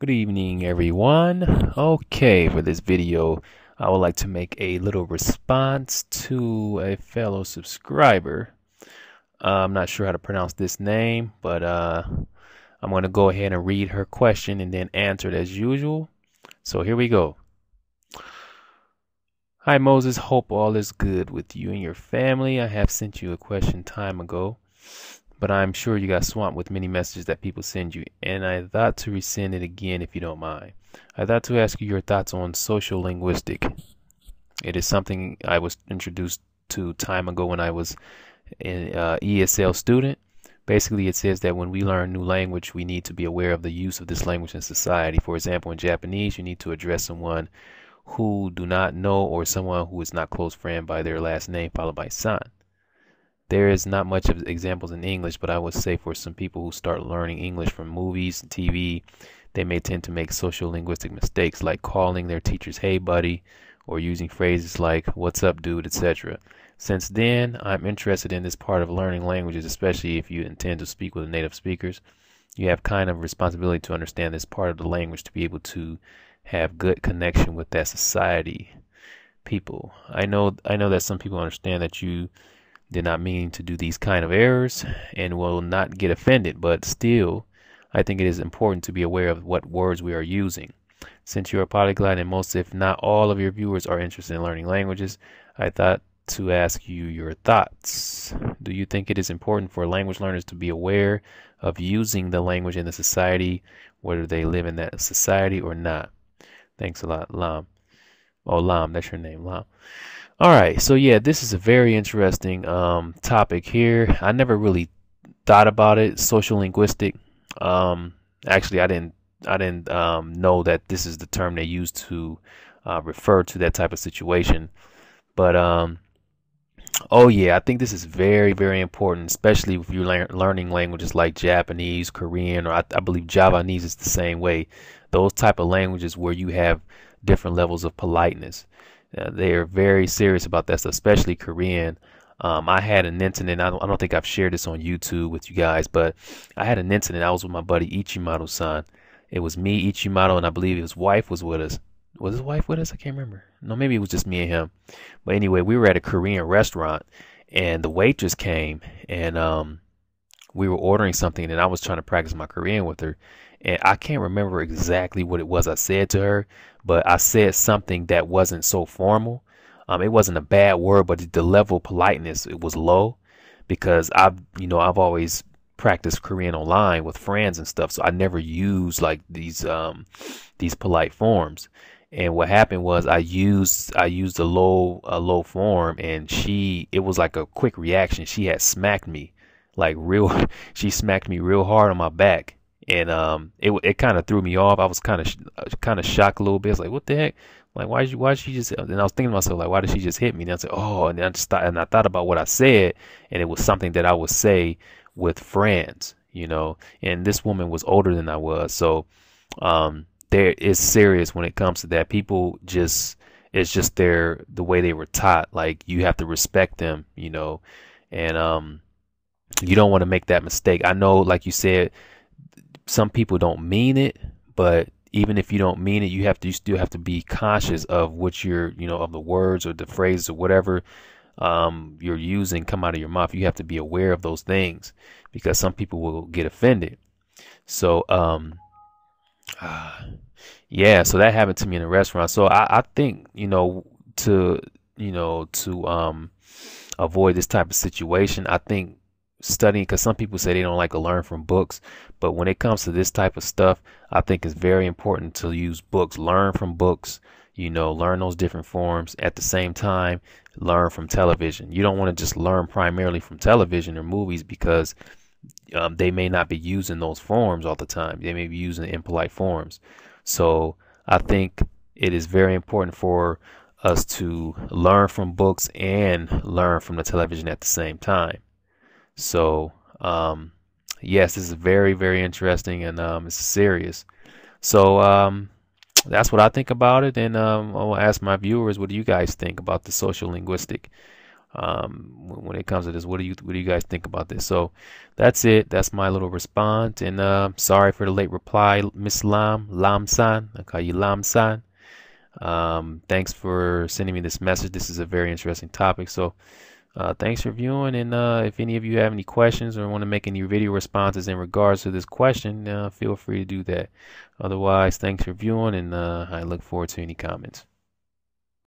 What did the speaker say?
Good evening, everyone. Okay, for this video, I would like to make a little response to a fellow subscriber. I'm not sure how to pronounce this name, but I'm going to go ahead and read her question and then answer it as usual. So here we go. Hi, Moses. Hope all is good with you and your family. I have sent you a question time ago, but I'm sure you got swamped with many messages that people send you, and I thought to resend it again if you don't mind. I thought to ask you your thoughts on social linguistic. It is something I was introduced to time ago when I was an ESL student. Basically, it says that when we learn new language, we need to be aware of the use of this language in society. For example, in Japanese, you need to address someone who do not know or someone who is not close friend by their last name followed by san. There is not much of examples in English, but I would say for some people who start learning English from movies and TV, they may tend to make social linguistic mistakes like calling their teachers "hey buddy" or using phrases like "what's up dude," etc. Since then, I'm interested in this part of learning languages, especially if you intend to speak with native speakers. You have kind of responsibility to understand this part of the language to be able to have good connection with that society people. I know that some people understand that you did not mean to do these kind of errors and will not get offended, but still, I think it is important to be aware of what words we are using. Since you are polyglot and most, if not all, of your viewers are interested in learning languages, I thought to ask you your thoughts. Do you think it is important for language learners to be aware of using the language in the society, whether they live in that society or not? Thanks a lot, Lam. Oh, Lam, that's your name, Lam. All right, so yeah, this is a very interesting topic here. I never really thought about it. Social linguistic. Actually, I didn't know that this is the term they use to refer to that type of situation. But oh yeah, I think this is very, very important, especially if you're learning languages like Japanese, Korean, or I believe Javanese is the same way. Those type of languages where you have different levels of politeness. They are very serious about that stuff, especially Korean. I had an incident. I don't think I've shared this on YouTube with you guys, but I had an incident. I was with my buddy Ichimaru-san. It was me, Ichimaru, and I believe his wife was with us. Was his wife with us? I can't remember. No, maybe it was just me and him. But anyway, we were at a Korean restaurant, and the waitress came, and we were ordering something, and I was trying to practice my Korean with her. And I can't remember exactly what it was I said to her, but I said something that wasn't so formal. It wasn't a bad word, but the level of politeness, it was low because I've always practiced Korean online with friends and stuff, so I never used like these polite forms. And what happened was I used a low form, and it was like a quick reaction. She had smacked me like real she smacked me real hard on my back, and it kind of threw me off. I was kind of shocked a little bit. I was like, what the heck? Like, why she just? And I was thinking to myself, like, why did she just hit me? And I said, oh, and then I thought about what I said, and it was something that I would say with friends. And this woman was older than I was, so there is serious when it comes to that. People just it's just the way they were taught. Like, you have to respect them, and you don't want to make that mistake. I know, like you said, some people don't mean it, but even if you don't mean it, you still have to be conscious of what of the words or the phrases or whatever you're using come out of your mouth. You have to be aware of those things because some people will get offended. So yeah, so that happened to me in a restaurant. So I think to avoid this type of situation, I think studying, because some people say they don't like to learn from books, but when it comes to this type of stuff, I think it's very important to use books. Learn from books, learn those different forms. At the same time, learn from television. You don't want to just learn primarily from television or movies because they may not be using those forms all the time. They may be using impolite forms. So I think it is very important for us to learn from books and learn from the television at the same time. So, yes, this is very, very interesting, and it's serious. So, that's what I think about it, and I'll ask my viewers, what do you guys think about the social linguistic? when it comes to this. What do you guys think about this? So that's it. That's my little response. And sorry for the late reply, Miss Lam San. I call you Lam San. Thanks for sending me this message. This is a very interesting topic. So thanks for viewing. And if any of you have any questions or want to make any video responses in regards to this question, feel free to do that. Otherwise, thanks for viewing, and I look forward to any comments.